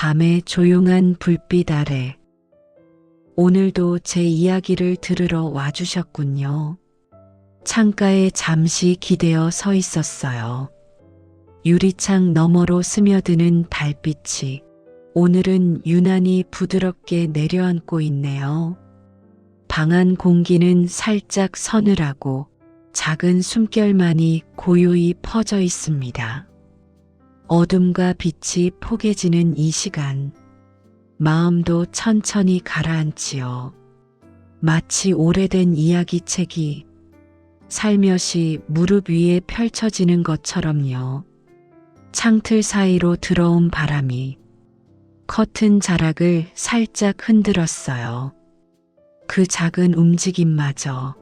밤의 조용한 불빛 아래 오늘도 제 이야기를 들으러 와주셨군요. 창가에 잠시 기대어 서 있었어요. 유리창 너머로 스며드는 달빛이 오늘은 유난히 부드럽게 내려앉고 있네요. 방 안 공기는 살짝 서늘하고 작은 숨결만이 고요히 퍼져 있습니다. 어둠과 빛이 포개지는 이 시간, 마음도 천천히 가라앉지요. 마치 오래된 이야기책이 살며시 무릎 위에 펼쳐지는 것처럼요. 창틀 사이로 들어온 바람이 커튼 자락을 살짝 흔들었어요. 그 작은 움직임마저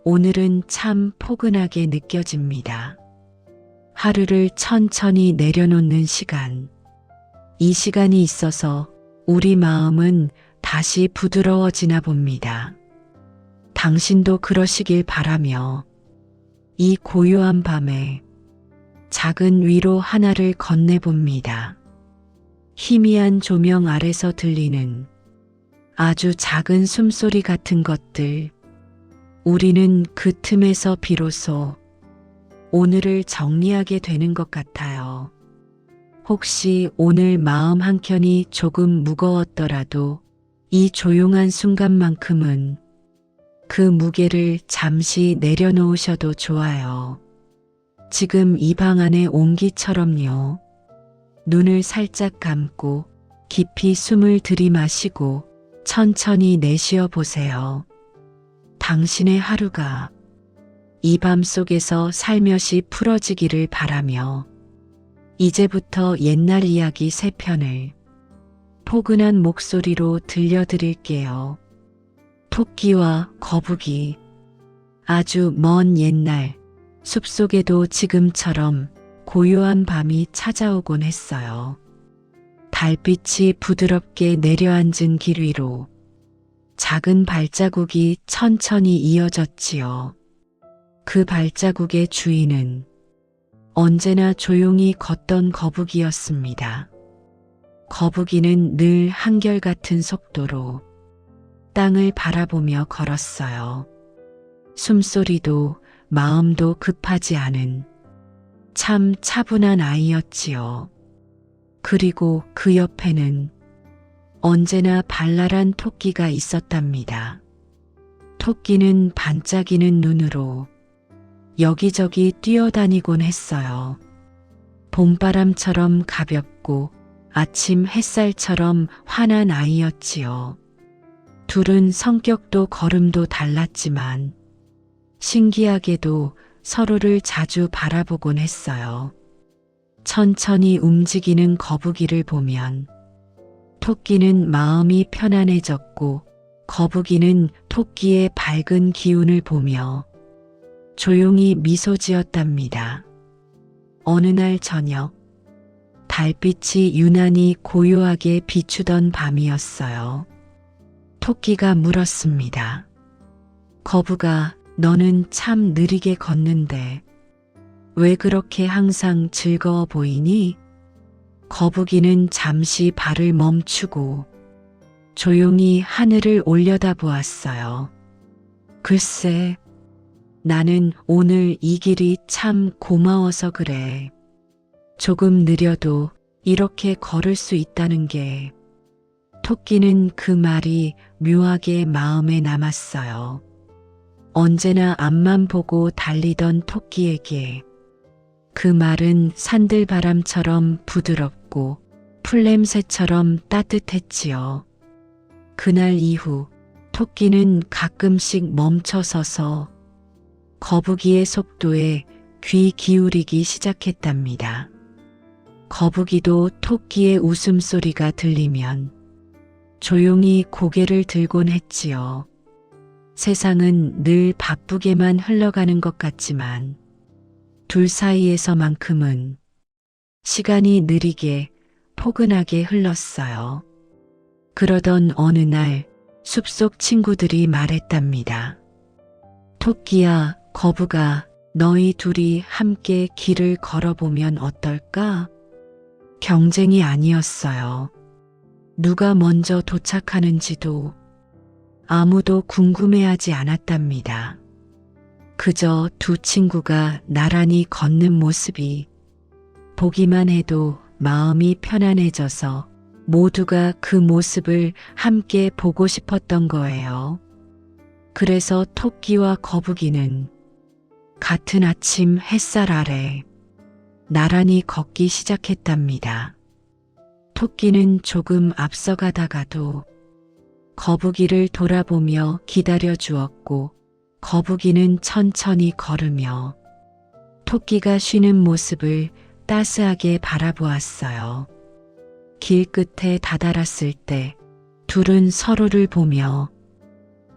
오늘은 참 포근하게 느껴집니다. 하루를 천천히 내려놓는 시간. 이 시간이 있어서 우리 마음은 다시 부드러워지나 봅니다. 당신도 그러시길 바라며 이 고요한 밤에 작은 위로 하나를 건네봅니다. 희미한 조명 아래서 들리는 아주 작은 숨소리 같은 것들. 우리는 그 틈에서 비로소 오늘을 정리하게 되는 것 같아요. 혹시 오늘 마음 한켠이 조금 무거웠더라도 이 조용한 순간만큼은 그 무게를 잠시 내려놓으셔도 좋아요. 지금 이 방 안의 온기처럼요. 눈을 살짝 감고 깊이 숨을 들이마시고 천천히 내쉬어 보세요. 당신의 하루가 이 밤 속에서 살며시 풀어지기를 바라며 이제부터 옛날 이야기 3편을 포근한 목소리로 들려드릴게요. 토끼와 거북이. 아주 먼 옛날 숲속에도 지금처럼 고요한 밤이 찾아오곤 했어요. 달빛이 부드럽게 내려앉은 길 위로 작은 발자국이 천천히 이어졌지요. 그 발자국의 주인은 언제나 조용히 걷던 거북이였습니다. 거북이는 늘 한결같은 속도로 땅을 바라보며 걸었어요. 숨소리도 마음도 급하지 않은 참 차분한 아이였지요. 그리고 그 옆에는 언제나 발랄한 토끼가 있었답니다. 토끼는 반짝이는 눈으로 여기저기 뛰어다니곤 했어요. 봄바람처럼 가볍고 아침 햇살처럼 환한 아이였지요. 둘은 성격도 걸음도 달랐지만 신기하게도 서로를 자주 바라보곤 했어요. 천천히 움직이는 거북이를 보면 토끼는 마음이 편안해졌고 거북이는 토끼의 밝은 기운을 보며 조용히 미소 지었답니다. 어느 날 저녁, 달빛이 유난히 고요하게 비추던 밤이었어요. 토끼가 물었습니다. 거북아, 너는 참 느리게 걷는데 왜 그렇게 항상 즐거워 보이니? 거북이는 잠시 발을 멈추고 조용히 하늘을 올려다보았어요. 글쎄, 나는 오늘 이 길이 참 고마워서 그래. 조금 느려도 이렇게 걸을 수 있다는 게. 토끼는 그 말이 묘하게 마음에 남았어요. 언제나 앞만 보고 달리던 토끼에게 그 말은 산들바람처럼 부드럽고 풀냄새처럼 따뜻했지요. 그날 이후 토끼는 가끔씩 멈춰서서 거북이의 속도에 귀 기울이기 시작했답니다. 거북이도 토끼의 웃음소리가 들리면 조용히 고개를 들곤 했지요. 세상은 늘 바쁘게만 흘러가는 것 같지만 둘 사이에서만큼은 시간이 느리게 포근하게 흘렀어요. 그러던 어느 날 숲속 친구들이 말했답니다. 토끼야, 거북아, 너희 둘이 함께 길을 걸어보면 어떨까? 경쟁이 아니었어요. 누가 먼저 도착하는지도 아무도 궁금해하지 않았답니다. 그저 두 친구가 나란히 걷는 모습이 보기만 해도 마음이 편안해져서 모두가 그 모습을 함께 보고 싶었던 거예요. 그래서 토끼와 거북이는 같은 아침 햇살 아래 나란히 걷기 시작했답니다. 토끼는 조금 앞서가다가도 거북이를 돌아보며 기다려 주었고, 거북이는 천천히 걸으며 토끼가 쉬는 모습을 따스하게 바라보았어요. 길 끝에 다다랐을 때 둘은 서로를 보며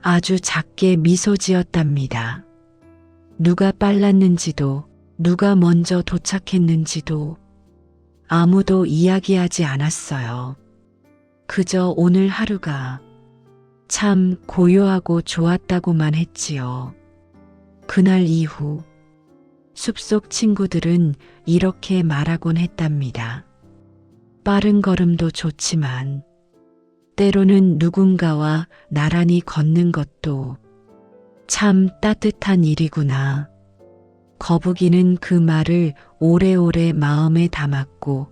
아주 작게 미소 지었답니다. 누가 빨랐는지도 누가 먼저 도착했는지도 아무도 이야기하지 않았어요. 그저 오늘 하루가 참 고요하고 좋았다고만 했지요. 그날 이후 숲속 친구들은 이렇게 말하곤 했답니다. 빠른 걸음도 좋지만 때로는 누군가와 나란히 걷는 것도 참 따뜻한 일이구나. 거북이는 그 말을 오래오래 마음에 담았고,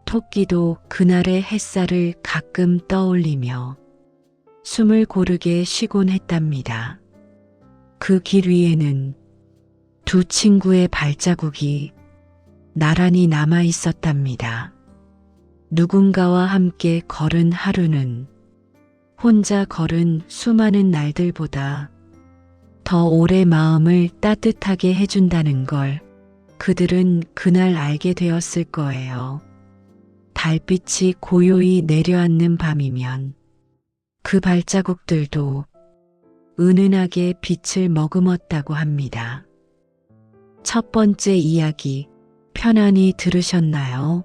토끼도 그날의 햇살을 가끔 떠올리며 숨을 고르게 쉬곤 했답니다. 그 길 위에는 두 친구의 발자국이 나란히 남아 있었답니다. 누군가와 함께 걸은 하루는 혼자 걸은 수많은 날들보다 더 오래 마음을 따뜻하게 해준다는 걸 그들은 그날 알게 되었을 거예요. 달빛이 고요히 내려앉는 밤이면 그 발자국들도 은은하게 빛을 머금었다고 합니다. 첫 번째 이야기, 편안히 들으셨나요?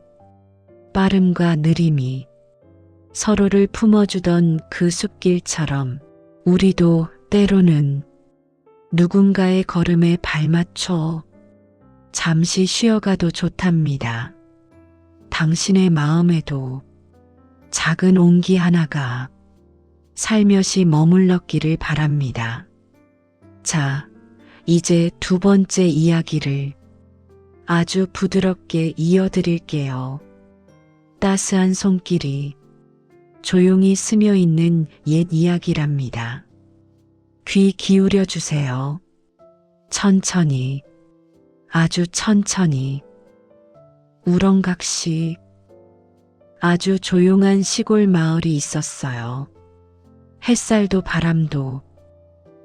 빠름과 느림이 서로를 품어주던 그 숲길처럼 우리도 때로는 누군가의 걸음에 발맞춰 잠시 쉬어가도 좋답니다. 당신의 마음에도 작은 온기 하나가 살며시 머물렀기를 바랍니다. 자, 이제 두 번째 이야기를 아주 부드럽게 이어드릴게요. 따스한 손길이 조용히 스며 있는 옛 이야기랍니다. 귀 기울여 주세요. 천천히, 아주 천천히. 우렁각시, 아주 조용한 시골 마을이 있었어요. 햇살도 바람도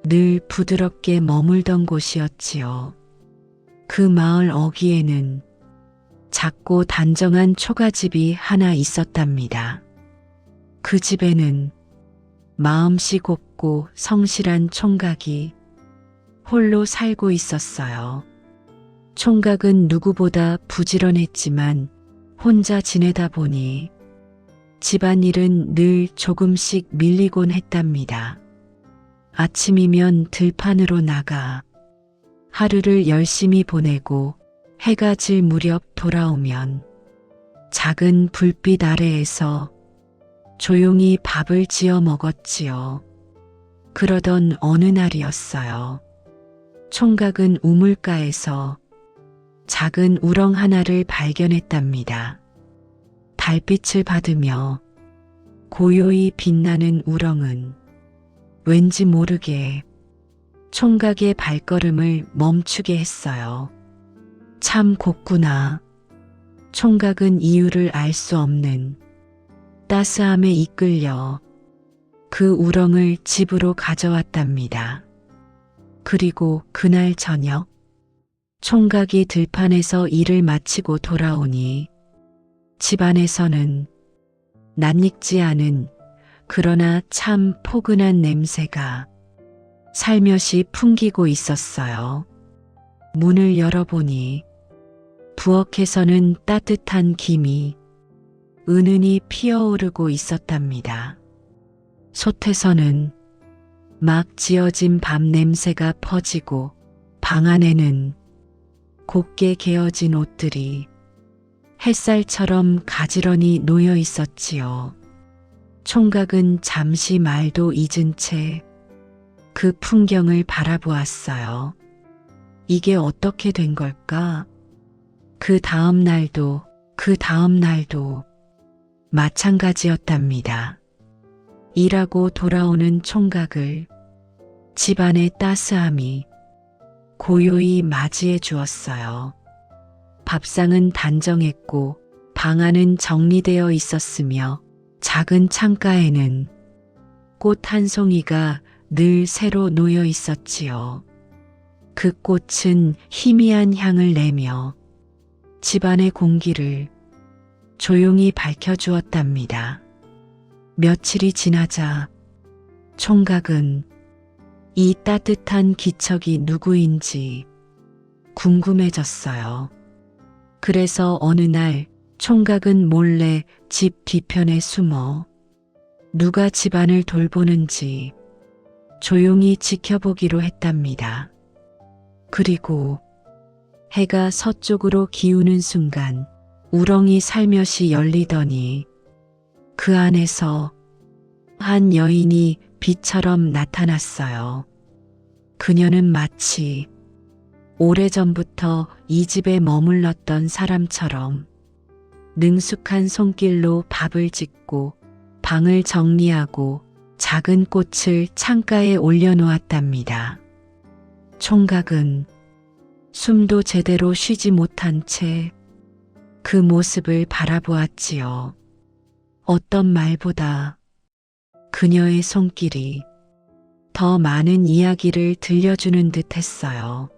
늘 부드럽게 머물던 곳이었지요. 그 마을 어귀에는 작고 단정한 초가집이 하나 있었답니다. 그 집에는 마음씨 곱고 성실한 총각이 홀로 살고 있었어요. 총각은 누구보다 부지런했지만 혼자 지내다 보니 집안일은 늘 조금씩 밀리곤 했답니다. 아침이면 들판으로 나가 하루를 열심히 보내고 해가 질 무렵 돌아오면 작은 불빛 아래에서 조용히 밥을 지어 먹었지요. 그러던 어느 날이었어요. 총각은 우물가에서 작은 우렁 하나를 발견했답니다. 달빛을 받으며 고요히 빛나는 우렁은 왠지 모르게 총각의 발걸음을 멈추게 했어요. 참 곱구나. 총각은 이유를 알 수 없는 따스함에 이끌려 그 우렁을 집으로 가져왔답니다. 그리고 그날 저녁 총각이 들판에서 일을 마치고 돌아오니 집안에서는 낯익지 않은 그러나 참 포근한 냄새가 살며시 풍기고 있었어요. 문을 열어보니 부엌에서는 따뜻한 김이 은은히 피어오르고 있었답니다. 솥에서는 막 지어진 밥 냄새가 퍼지고 방 안에는 곱게 개어진 옷들이 햇살처럼 가지런히 놓여 있었지요. 총각은 잠시 말도 잊은 채 그 풍경을 바라보았어요. 이게 어떻게 된 걸까? 그 다음 날도 마찬가지였답니다. 일하고 돌아오는 총각을 집안의 따스함이 고요히 맞이해 주었어요. 밥상은 단정했고 방 안은 정리되어 있었으며 작은 창가에는 꽃 한 송이가 늘 새로 놓여 있었지요. 그 꽃은 희미한 향을 내며 집안의 공기를 조용히 밝혀주었답니다. 며칠이 지나자 총각은 이 따뜻한 기척이 누구인지 궁금해졌어요. 그래서 어느 날 총각은 몰래 집 뒤편에 숨어 누가 집안을 돌보는지 조용히 지켜보기로 했답니다. 그리고 해가 서쪽으로 기우는 순간 우렁이 살며시 열리더니 그 안에서 한 여인이 빛처럼 나타났어요. 그녀는 마치 오래전부터 이 집에 머물렀던 사람처럼 능숙한 손길로 밥을 짓고 방을 정리하고 작은 꽃을 창가에 올려놓았답니다. 총각은 숨도 제대로 쉬지 못한 채 그 모습을 바라보았지요. 어떤 말보다 그녀의 손길이 더 많은 이야기를 들려주는 듯 했어요.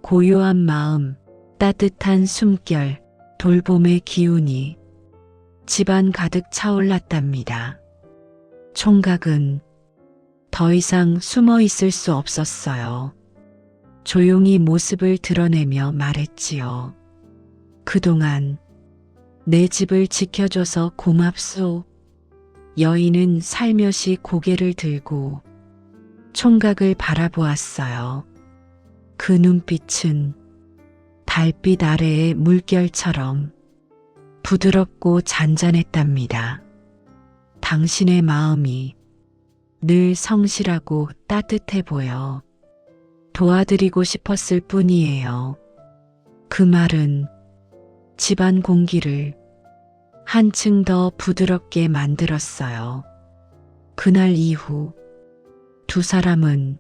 고요한 마음, 따뜻한 숨결, 돌봄의 기운이 집안 가득 차올랐답니다. 총각은 더 이상 숨어 있을 수 없었어요. 조용히 모습을 드러내며 말했지요. 그동안 내 집을 지켜줘서 고맙소. 여인은 살며시 고개를 들고 총각을 바라보았어요. 그 눈빛은 달빛 아래의 물결처럼 부드럽고 잔잔했답니다. 당신의 마음이 늘 성실하고 따뜻해 보여 도와드리고 싶었을 뿐이에요. 그 말은 집안 공기를 한층 더 부드럽게 만들었어요. 그날 이후 두 사람은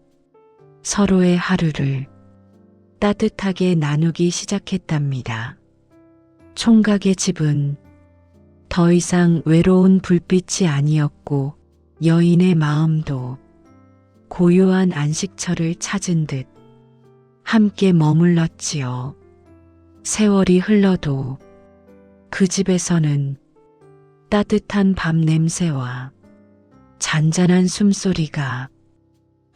서로의 하루를 따뜻하게 나누기 시작했답니다. 총각의 집은 더 이상 외로운 불빛이 아니었고 여인의 마음도 고요한 안식처를 찾은 듯 함께 머물렀지요. 세월이 흘러도 그 집에서는 따뜻한 밤 냄새와 잔잔한 숨소리가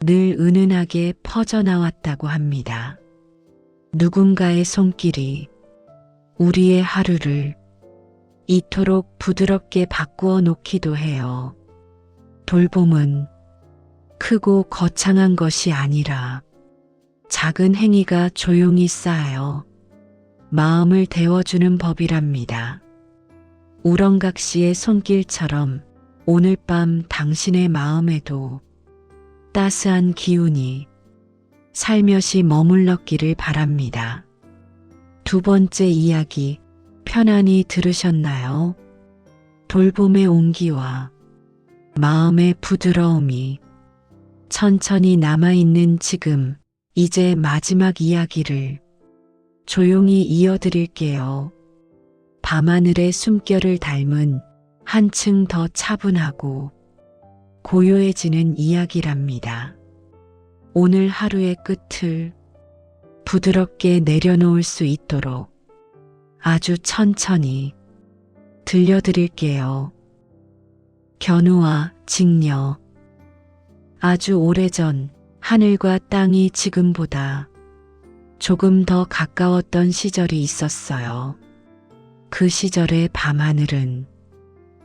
늘 은은하게 퍼져나왔다고 합니다. 누군가의 손길이 우리의 하루를 이토록 부드럽게 바꾸어 놓기도 해요. 돌봄은 크고 거창한 것이 아니라 작은 행위가 조용히 쌓여 마음을 데워주는 법이랍니다. 우렁각 씨의 손길처럼 오늘 밤 당신의 마음에도 따스한 기운이 살며시 머물렀기를 바랍니다. 두 번째 이야기 편안히 들으셨나요? 돌봄의 온기와 마음의 부드러움이 천천히 남아있는 지금 이제 마지막 이야기를 조용히 이어드릴게요. 밤하늘의 숨결을 닮은 한층 더 차분하고 고요해지는 이야기랍니다. 오늘 하루의 끝을 부드럽게 내려놓을 수 있도록 아주 천천히 들려드릴게요. 견우와 직녀. 아주 오래전 하늘과 땅이 지금보다 조금 더 가까웠던 시절이 있었어요. 그 시절의 밤하늘은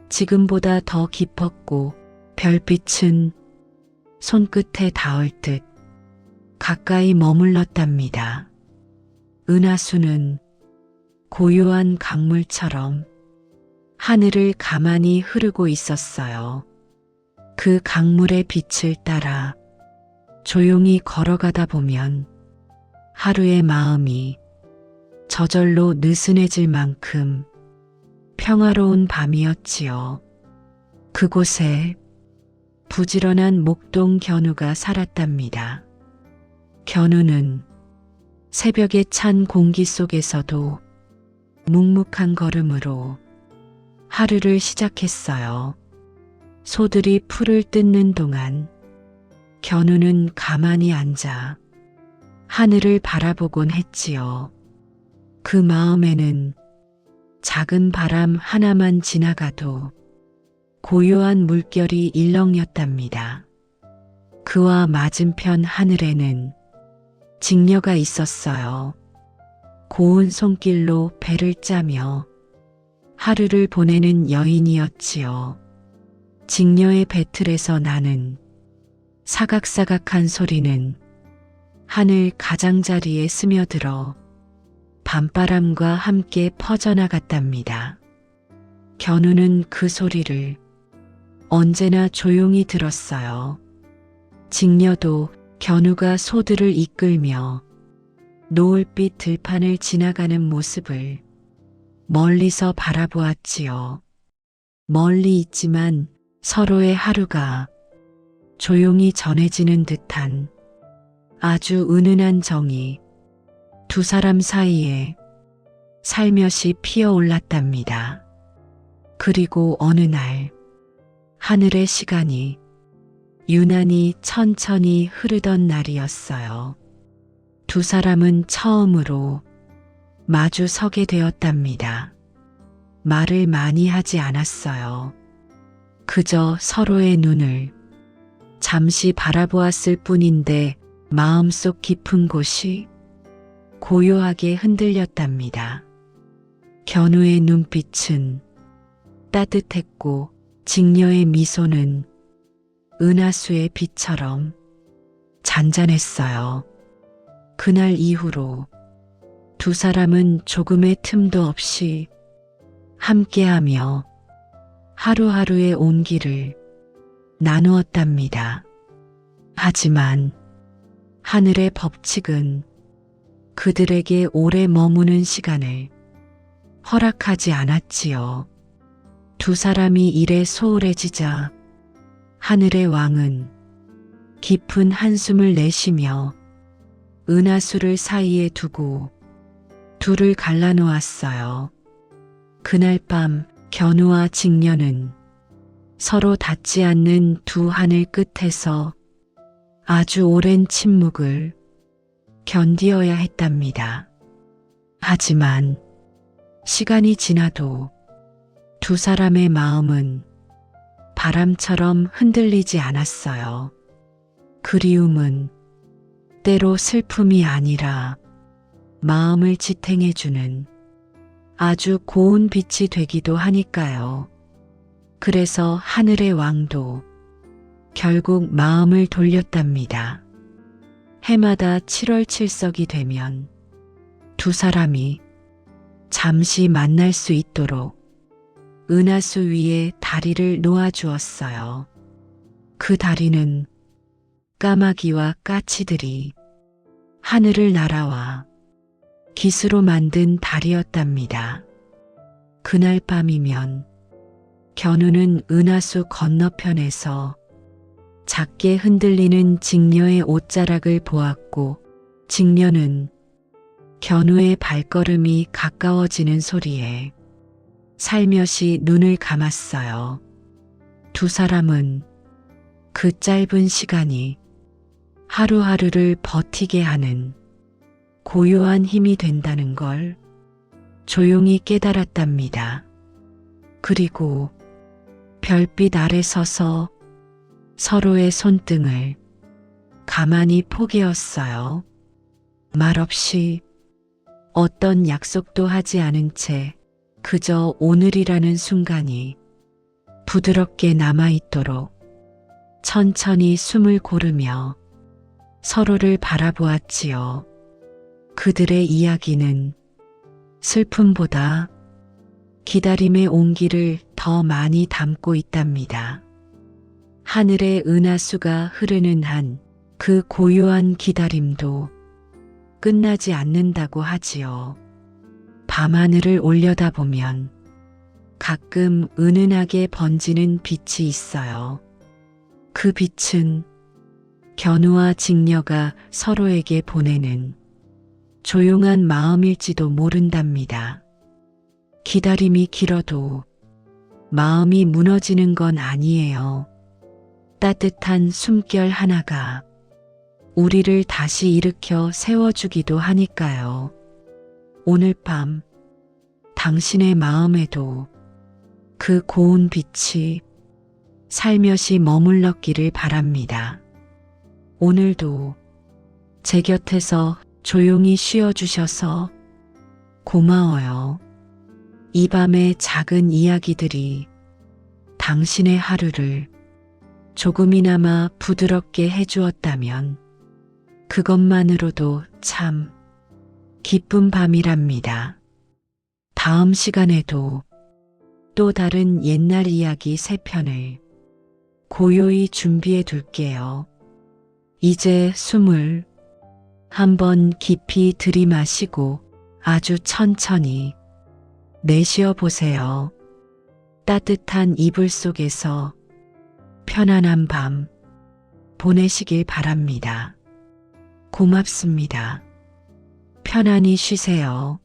지금보다 더 깊었고 별빛은 손끝에 닿을 듯 가까이 머물렀답니다. 은하수는 고요한 강물처럼 하늘을 가만히 흐르고 있었어요. 그 강물의 빛을 따라 조용히 걸어가다 보면 하루의 마음이 저절로 느슨해질 만큼 평화로운 밤이었지요. 그곳에 부지런한 목동 견우가 살았답니다. 견우는 새벽에 찬 공기 속에서도 묵묵한 걸음으로 하루를 시작했어요. 소들이 풀을 뜯는 동안 견우는 가만히 앉아 하늘을 바라보곤 했지요. 그 마음에는 작은 바람 하나만 지나가도 고요한 물결이 일렁였답니다. 그와 맞은편 하늘에는 직녀가 있었어요. 고운 손길로 배를 짜며 하루를 보내는 여인이었지요. 직녀의 배틀에서 나는 사각사각한 소리는 하늘 가장자리에 스며들어 밤바람과 함께 퍼져나갔답니다. 견우는 그 소리를 언제나 조용히 들었어요. 직녀도 견우가 소들을 이끌며 노을빛 들판을 지나가는 모습을 멀리서 바라보았지요. 멀리 있지만 서로의 하루가 조용히 전해지는 듯한 아주 은은한 정이 두 사람 사이에 살며시 피어올랐답니다. 그리고 어느 날 하늘의 시간이 유난히 천천히 흐르던 날이었어요. 두 사람은 처음으로 마주 서게 되었답니다. 말을 많이 하지 않았어요. 그저 서로의 눈을 잠시 바라보았을 뿐인데 마음속 깊은 곳이 고요하게 흔들렸답니다. 견우의 눈빛은 따뜻했고 직녀의 미소는 은하수의 빛처럼 잔잔했어요. 그날 이후로 두 사람은 조금의 틈도 없이 함께하며 하루하루의 온기를 나누었답니다. 하지만 하늘의 법칙은 그들에게 오래 머무는 시간을 허락하지 않았지요. 두 사람이 일에 소홀해지자 하늘의 왕은 깊은 한숨을 내쉬며 은하수를 사이에 두고 둘을 갈라놓았어요. 그날 밤 견우와 직녀는 서로 닿지 않는 두 하늘 끝에서 아주 오랜 침묵을 견디어야 했답니다. 하지만 시간이 지나도 두 사람의 마음은 바람처럼 흔들리지 않았어요. 그리움은 때로 슬픔이 아니라 마음을 지탱해주는 아주 고운 빛이 되기도 하니까요. 그래서 하늘의 왕도 결국 마음을 돌렸답니다. 해마다 7월 7석이 되면 두 사람이 잠시 만날 수 있도록 은하수 위에 다리를 놓아주었어요. 그 다리는 까마귀와 까치들이 하늘을 날아와 깃으로 만든 다리였답니다. 그날 밤이면 견우는 은하수 건너편에서 작게 흔들리는 직녀의 옷자락을 보았고 직녀는 견우의 발걸음이 가까워지는 소리에 살며시 눈을 감았어요. 두 사람은 그 짧은 시간이 하루하루를 버티게 하는 고요한 힘이 된다는 걸 조용히 깨달았답니다. 그리고 별빛 아래 서서 서로의 손등을 가만히 포개었어요. 말없이 어떤 약속도 하지 않은 채 그저 오늘이라는 순간이 부드럽게 남아있도록 천천히 숨을 고르며 서로를 바라보았지요. 그들의 이야기는 슬픔보다 기다림의 온기를 더 많이 담고 있답니다. 하늘의 은하수가 흐르는 한 그 고요한 기다림도 끝나지 않는다고 하지요. 밤하늘을 올려다보면 가끔 은은하게 번지는 빛이 있어요. 그 빛은 견우와 직녀가 서로에게 보내는 조용한 마음일지도 모른답니다. 기다림이 길어도 마음이 무너지는 건 아니에요. 따뜻한 숨결 하나가 우리를 다시 일으켜 세워주기도 하니까요. 오늘 밤 당신의 마음에도 그 고운 빛이 살며시 머물렀기를 바랍니다. 오늘도 제 곁에서 조용히 쉬어주셔서 고마워요. 이 밤의 작은 이야기들이 당신의 하루를 조금이나마 부드럽게 해주었다면 그것만으로도 참 기쁜 밤이랍니다. 다음 시간에도 또 다른 옛날 이야기 3편을 고요히 준비해 둘게요. 이제 숨을 한번 깊이 들이마시고 아주 천천히 내쉬어 보세요. 따뜻한 이불 속에서 편안한 밤 보내시길 바랍니다. 고맙습니다. 편안히 쉬세요.